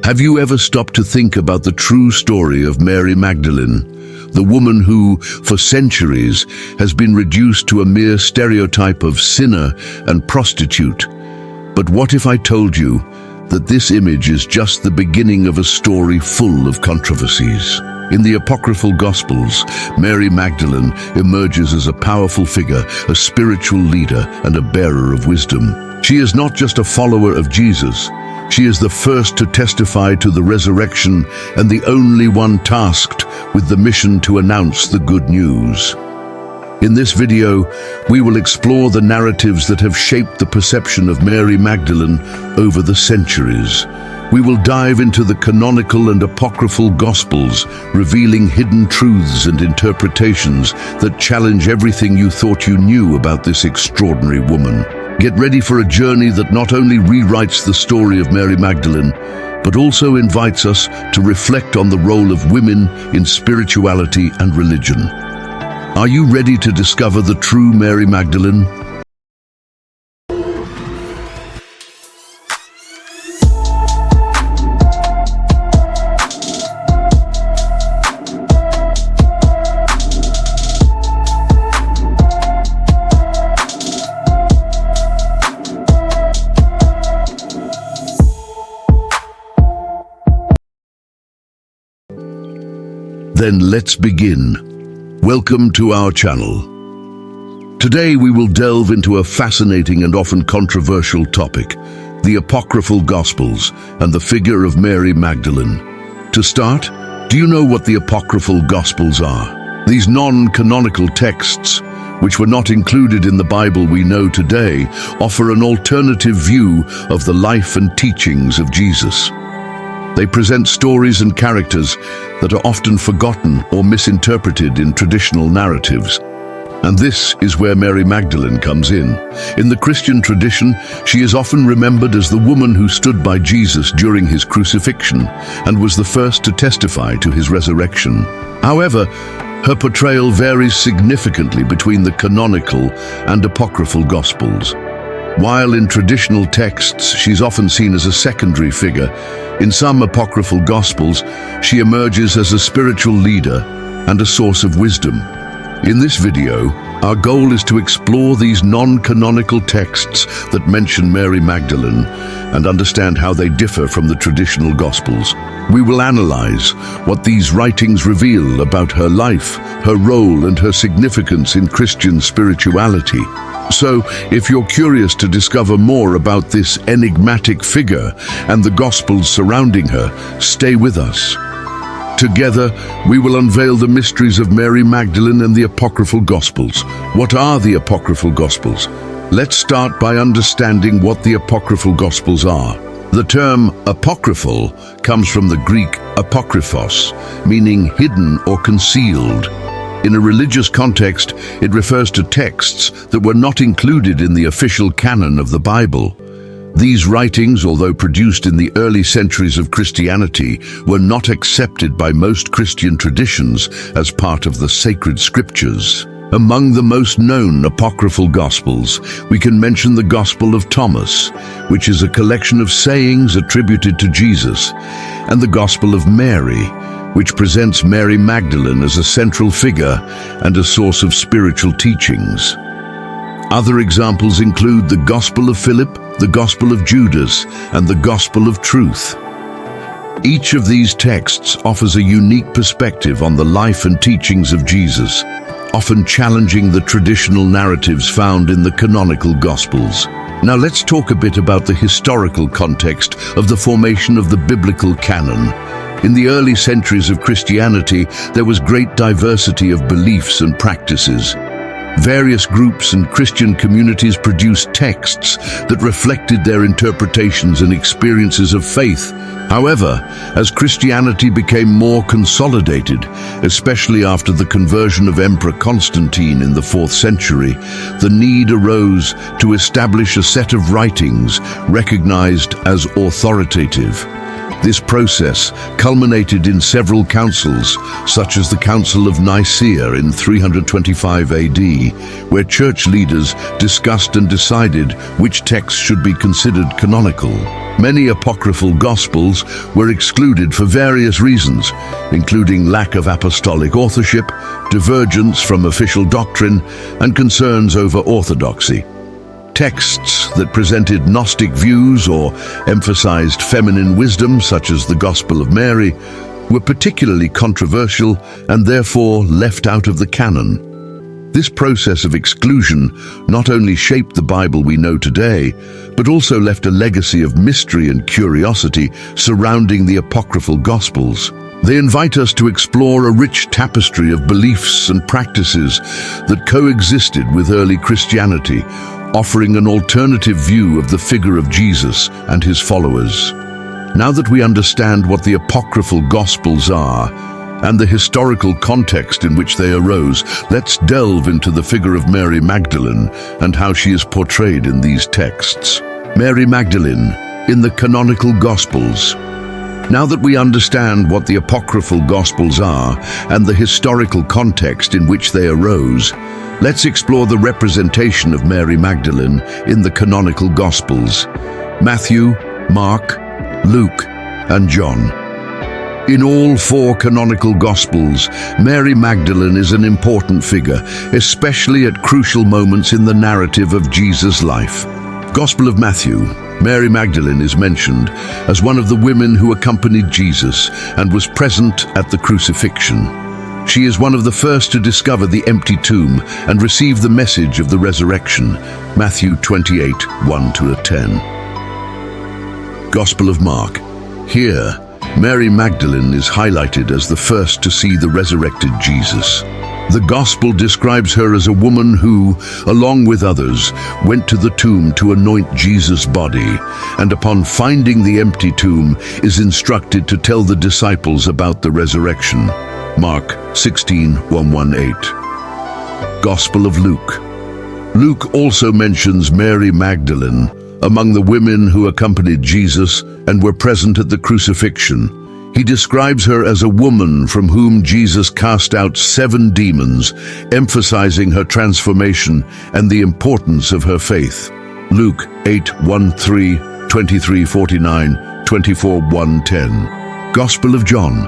Have you ever stopped to think about the true story of Mary Magdalene, the woman who, for centuries, has been reduced to a mere stereotype of sinner and prostitute? But what if I told you that this image is just the beginning of a story full of controversies? In the apocryphal Gospels, Mary Magdalene emerges as a powerful figure, a spiritual leader, and a bearer of wisdom. She is not just a follower of Jesus. She is the first to testify to the resurrection and the only one tasked with the mission to announce the good news. In this video, we will explore the narratives that have shaped the perception of Mary Magdalene over the centuries. We will dive into the canonical and apocryphal Gospels, revealing hidden truths and interpretations that challenge everything you thought you knew about this extraordinary woman. Get ready for a journey that not only rewrites the story of Mary Magdalene, but also invites us to reflect on the role of women in spirituality and religion. Are you ready to discover the true Mary Magdalene? Then let's begin. Welcome to our channel. Today we will delve into a fascinating and often controversial topic, the apocryphal Gospels and the figure of Mary Magdalene. To start, do you know what the apocryphal Gospels are? These non-canonical texts, which were not included in the Bible we know today, offer an alternative view of the life and teachings of Jesus. They present stories and characters that are often forgotten or misinterpreted in traditional narratives. And this is where Mary Magdalene comes in. In the Christian tradition, she is often remembered as the woman who stood by Jesus during his crucifixion and was the first to testify to his resurrection. However, her portrayal varies significantly between the canonical and apocryphal Gospels. While in traditional texts she's often seen as a secondary figure, in some apocryphal Gospels she emerges as a spiritual leader and a source of wisdom. In this video, our goal is to explore these non-canonical texts that mention Mary Magdalene and understand how they differ from the traditional Gospels. We will analyze what these writings reveal about her life, her role, and her significance in Christian spirituality. So, if you're curious to discover more about this enigmatic figure and the Gospels surrounding her, stay with us. Together, we will unveil the mysteries of Mary Magdalene and the apocryphal Gospels. What are the apocryphal Gospels? Let's start by understanding what the apocryphal Gospels are. The term apocryphal comes from the Greek apokryphos, meaning hidden or concealed. In a religious context, it refers to texts that were not included in the official canon of the Bible. These writings, although produced in the early centuries of Christianity, were not accepted by most Christian traditions as part of the sacred scriptures. Among the most known apocryphal Gospels, we can mention the Gospel of Thomas, which is a collection of sayings attributed to Jesus, and the Gospel of Mary, which presents Mary Magdalene as a central figure and a source of spiritual teachings. Other examples include the Gospel of Philip, the Gospel of Judas, and the Gospel of Truth. Each of these texts offers a unique perspective on the life and teachings of Jesus, often challenging the traditional narratives found in the canonical Gospels. Now let's talk a bit about the historical context of the formation of the biblical canon. In the early centuries of Christianity, there was great diversity of beliefs and practices. Various groups and Christian communities produced texts that reflected their interpretations and experiences of faith. However, as Christianity became more consolidated, especially after the conversion of Emperor Constantine in the 4th century, the need arose to establish a set of writings recognized as authoritative. This process culminated in several councils, such as the Council of Nicaea in 325 AD, where church leaders discussed and decided which texts should be considered canonical. Many apocryphal Gospels were excluded for various reasons, including lack of apostolic authorship, divergence from official doctrine, and concerns over orthodoxy. Texts that presented Gnostic views or emphasized feminine wisdom, such as the Gospel of Mary, were particularly controversial and therefore left out of the canon. This process of exclusion not only shaped the Bible we know today, but also left a legacy of mystery and curiosity surrounding the apocryphal Gospels. They invite us to explore a rich tapestry of beliefs and practices that coexisted with early Christianity, offering an alternative view of the figure of Jesus and his followers. Now that we understand what the apocryphal Gospels are, and the historical context in which they arose, let's delve into the figure of Mary Magdalene and how she is portrayed in these texts. Mary Magdalene, in the canonical Gospels. Now that we understand what the apocryphal Gospels are and the historical context in which they arose, let's explore the representation of Mary Magdalene in the canonical Gospels: Matthew, Mark, Luke, and John. In all four canonical Gospels, Mary Magdalene is an important figure, especially at crucial moments in the narrative of Jesus' life. Gospel of Matthew, Mary Magdalene is mentioned as one of the women who accompanied Jesus and was present at the crucifixion. She is one of the first to discover the empty tomb and receive the message of the resurrection, Matthew 28, 1-10. Gospel of Mark. Here, Mary Magdalene is highlighted as the first to see the resurrected Jesus. The Gospel describes her as a woman who, along with others, went to the tomb to anoint Jesus' body, and upon finding the empty tomb, is instructed to tell the disciples about the resurrection. Mark 16:1-8. Gospel of Luke. Luke also mentions Mary Magdalene among the women who accompanied Jesus and were present at the crucifixion. He describes her as a woman from whom Jesus cast out 7 demons, emphasizing her transformation and the importance of her faith. Luke 8:1-3, 23:49, 24:1-10. Gospel of John.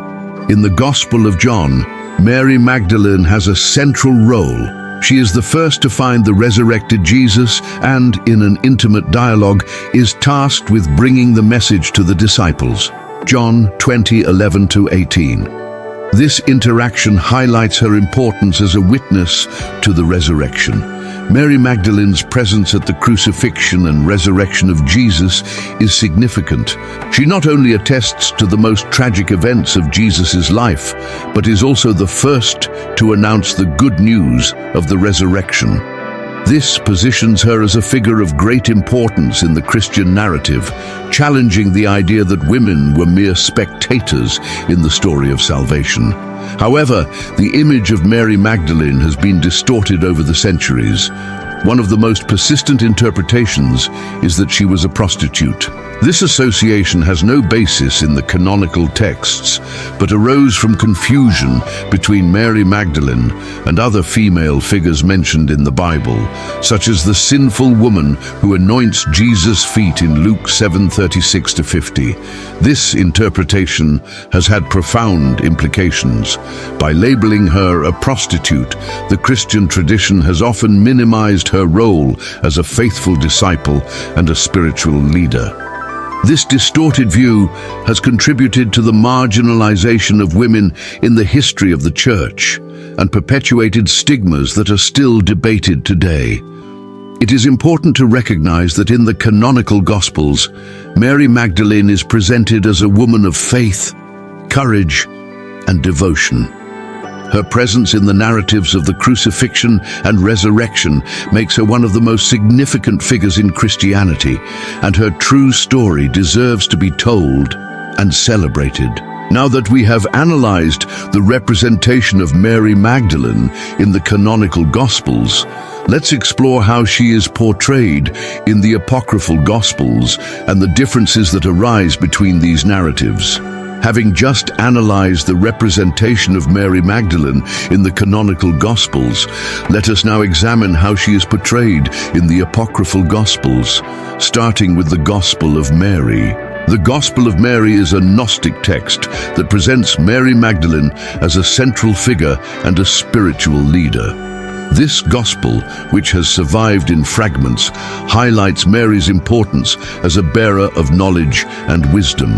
In the Gospel of John, Mary Magdalene has a central role. She is the first to find the resurrected Jesus and, in an intimate dialogue, is tasked with bringing the message to the disciples. John 20:11-18. This interaction highlights her importance as a witness to the resurrection. Mary Magdalene's presence at the crucifixion and resurrection of Jesus is significant. She not only attests to the most tragic events of Jesus' life, but is also the first to announce the good news of the resurrection. This positions her as a figure of great importance in the Christian narrative, challenging the idea that women were mere spectators in the story of salvation. However, the image of Mary Magdalene has been distorted over the centuries. One of the most persistent interpretations is that she was a prostitute. This association has no basis in the canonical texts, but arose from confusion between Mary Magdalene and other female figures mentioned in the Bible, such as the sinful woman who anoints Jesus' feet in Luke 7:36-50. This interpretation has had profound implications. By labeling her a prostitute, the Christian tradition has often minimized her role as a faithful disciple and a spiritual leader. This distorted view has contributed to the marginalization of women in the history of the Church and perpetuated stigmas that are still debated today. It is important to recognize that in the canonical Gospels, Mary Magdalene is presented as a woman of faith, courage, and devotion. Her presence in the narratives of the crucifixion and resurrection makes her one of the most significant figures in Christianity, and her true story deserves to be told and celebrated. Now that we have analyzed the representation of Mary Magdalene in the canonical Gospels, let's explore how she is portrayed in the apocryphal Gospels and the differences that arise between these narratives. Having just analyzed the representation of Mary Magdalene in the canonical Gospels, let us now examine how she is portrayed in the apocryphal Gospels, starting with the Gospel of Mary. The Gospel of Mary is a Gnostic text that presents Mary Magdalene as a central figure and a spiritual leader. This Gospel, which has survived in fragments, highlights Mary's importance as a bearer of knowledge and wisdom.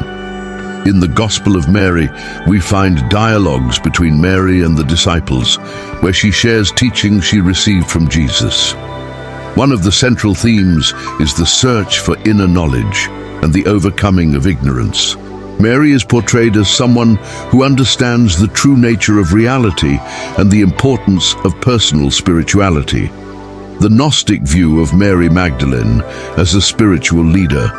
In the Gospel of Mary, we find dialogues between Mary and the disciples, where she shares teachings she received from Jesus. One of the central themes is the search for inner knowledge and the overcoming of ignorance. Mary is portrayed as someone who understands the true nature of reality and the importance of personal spirituality. The Gnostic view of Mary Magdalene as a spiritual leader.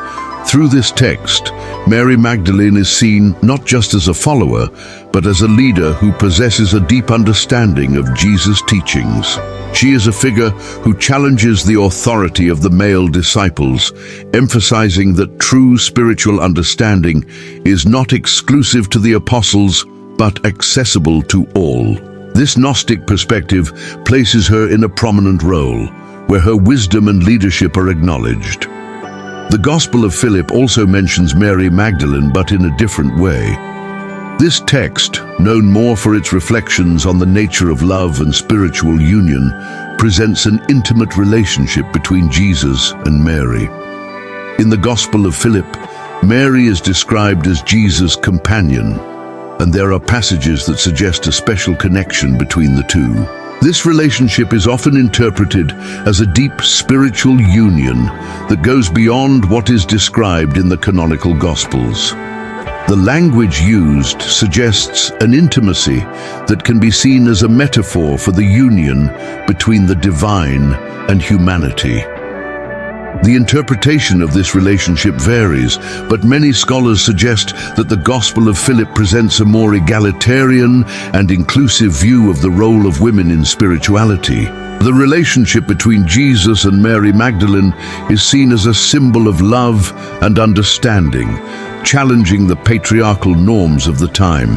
Through this text, Mary Magdalene is seen not just as a follower, but as a leader who possesses a deep understanding of Jesus' teachings. She is a figure who challenges the authority of the male disciples, emphasizing that true spiritual understanding is not exclusive to the apostles, but accessible to all. This Gnostic perspective places her in a prominent role, where her wisdom and leadership are acknowledged. The Gospel of Philip also mentions Mary Magdalene, but in a different way. This text, known more for its reflections on the nature of love and spiritual union, presents an intimate relationship between Jesus and Mary. In the Gospel of Philip, Mary is described as Jesus' companion, and there are passages that suggest a special connection between the two. This relationship is often interpreted as a deep spiritual union that goes beyond what is described in the canonical Gospels. The language used suggests an intimacy that can be seen as a metaphor for the union between the divine and humanity. The interpretation of this relationship varies, but many scholars suggest that the Gospel of Philip presents a more egalitarian and inclusive view of the role of women in spirituality. The relationship between Jesus and Mary Magdalene is seen as a symbol of love and understanding, challenging the patriarchal norms of the time.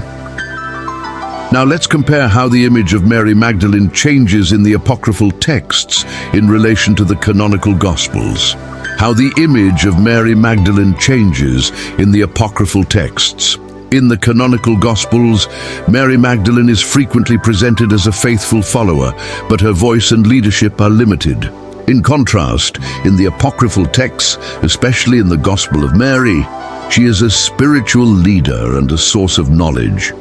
Now let's compare how the image of Mary Magdalene changes in the apocryphal texts in relation to the canonical Gospels. How the image of Mary Magdalene changes in the apocryphal texts. In the canonical Gospels, Mary Magdalene is frequently presented as a faithful follower, but her voice and leadership are limited. In contrast, in the apocryphal texts, especially in the Gospel of Mary, she is a spiritual leader and a source of knowledge.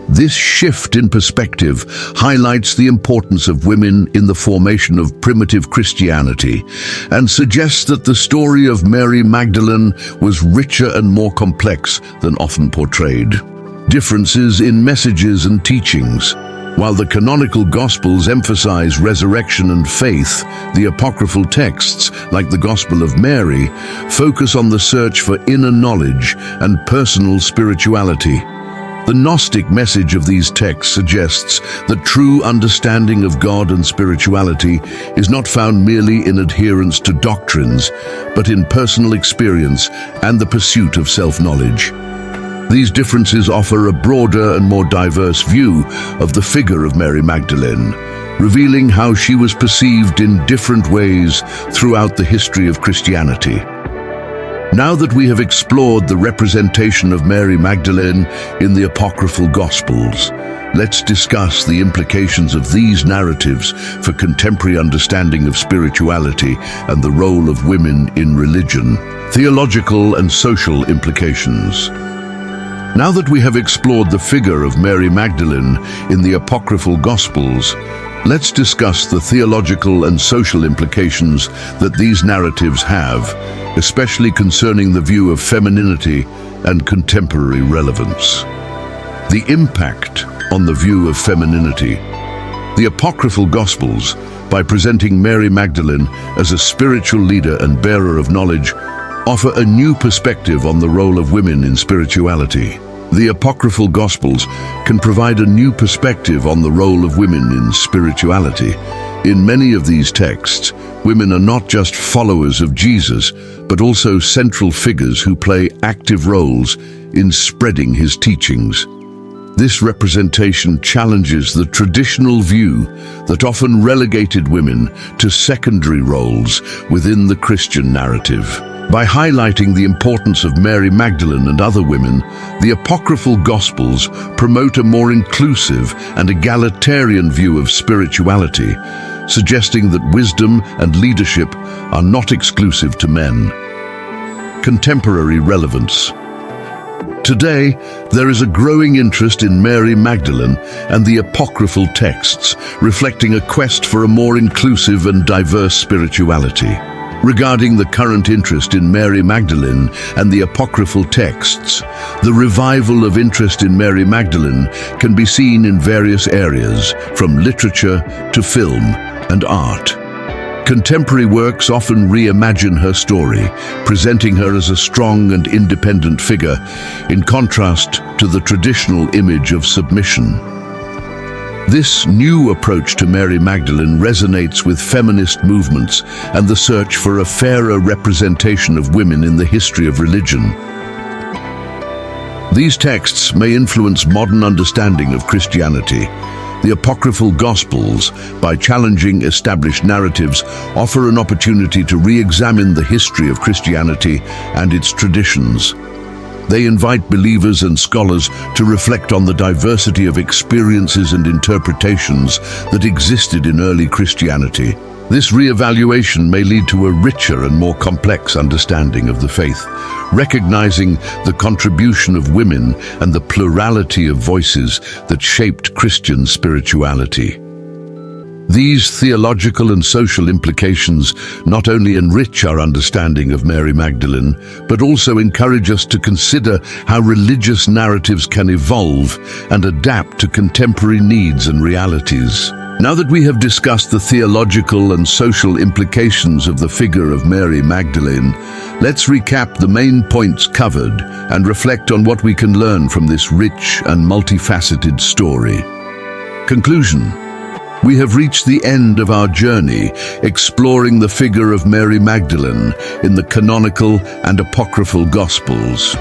This shift in perspective highlights the importance of women in the formation of primitive Christianity and suggests that the story of Mary Magdalene was richer and more complex than often portrayed. Differences in messages and teachings. While the canonical Gospels emphasize resurrection and faith, the apocryphal texts, like the Gospel of Mary, focus on the search for inner knowledge and personal spirituality. The Gnostic message of these texts suggests that true understanding of God and spirituality is not found merely in adherence to doctrines, but in personal experience and the pursuit of self-knowledge. These differences offer a broader and more diverse view of the figure of Mary Magdalene, revealing how she was perceived in different ways throughout the history of Christianity. Now that we have explored the representation of Mary Magdalene in the apocryphal Gospels, let's discuss the implications of these narratives for contemporary understanding of spirituality and the role of women in religion. Theological and social implications. Now that we have explored the figure of Mary Magdalene in the apocryphal Gospels, let's discuss the theological and social implications that these narratives have, especially concerning the view of femininity and contemporary relevance. The impact on the view of femininity. The apocryphal Gospels, by presenting Mary Magdalene as a spiritual leader and bearer of knowledge, offer a new perspective on the role of women in spirituality. The apocryphal Gospels can provide a new perspective on the role of women in spirituality. In many of these texts, women are not just followers of Jesus, but also central figures who play active roles in spreading his teachings. This representation challenges the traditional view that often relegated women to secondary roles within the Christian narrative. By highlighting the importance of Mary Magdalene and other women, the apocryphal Gospels promote a more inclusive and egalitarian view of spirituality, suggesting that wisdom and leadership are not exclusive to men. Contemporary relevance. Today, there is a growing interest in Mary Magdalene and the apocryphal texts, reflecting a quest for a more inclusive and diverse spirituality. Regarding the current interest in Mary Magdalene and the apocryphal texts, the revival of interest in Mary Magdalene can be seen in various areas, from literature to film and art. Contemporary works often reimagine her story, presenting her as a strong and independent figure, in contrast to the traditional image of submission. This new approach to Mary Magdalene resonates with feminist movements and the search for a fairer representation of women in the history of religion. These texts may influence modern understanding of Christianity. The apocryphal Gospels, by challenging established narratives, offer an opportunity to re-examine the history of Christianity and its traditions. They invite believers and scholars to reflect on the diversity of experiences and interpretations that existed in early Christianity. This re-evaluation may lead to a richer and more complex understanding of the faith, recognizing the contribution of women and the plurality of voices that shaped Christian spirituality. These theological and social implications not only enrich our understanding of Mary Magdalene, but also encourage us to consider how religious narratives can evolve and adapt to contemporary needs and realities. Now that we have discussed the theological and social implications of the figure of Mary Magdalene, let's recap the main points covered and reflect on what we can learn from this rich and multifaceted story. Conclusion. We have reached the end of our journey exploring the figure of Mary Magdalene in the canonical and apocryphal Gospels.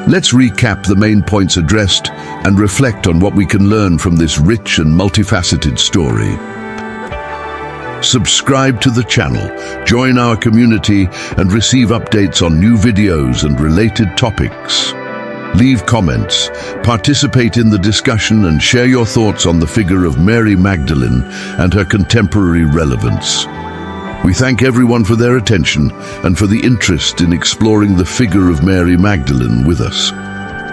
Let's recap the main points addressed and reflect on what we can learn from this rich and multifaceted story. Subscribe to the channel, join our community, and receive updates on new videos and related topics. Leave comments, participate in the discussion, and share your thoughts on the figure of Mary Magdalene and her contemporary relevance. We thank everyone for their attention and for the interest in exploring the figure of Mary Magdalene with us.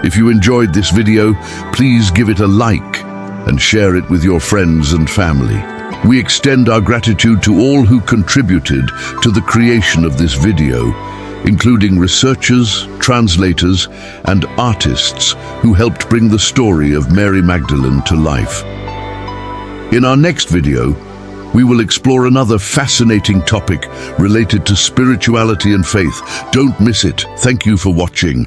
If you enjoyed this video, please give it a like and share it with your friends and family. We extend our gratitude to all who contributed to the creation of this video, including researchers, translators, and artists who helped bring the story of Mary Magdalene to life. In our next video, we will explore another fascinating topic related to spirituality and faith. Don't miss it. Thank you for watching.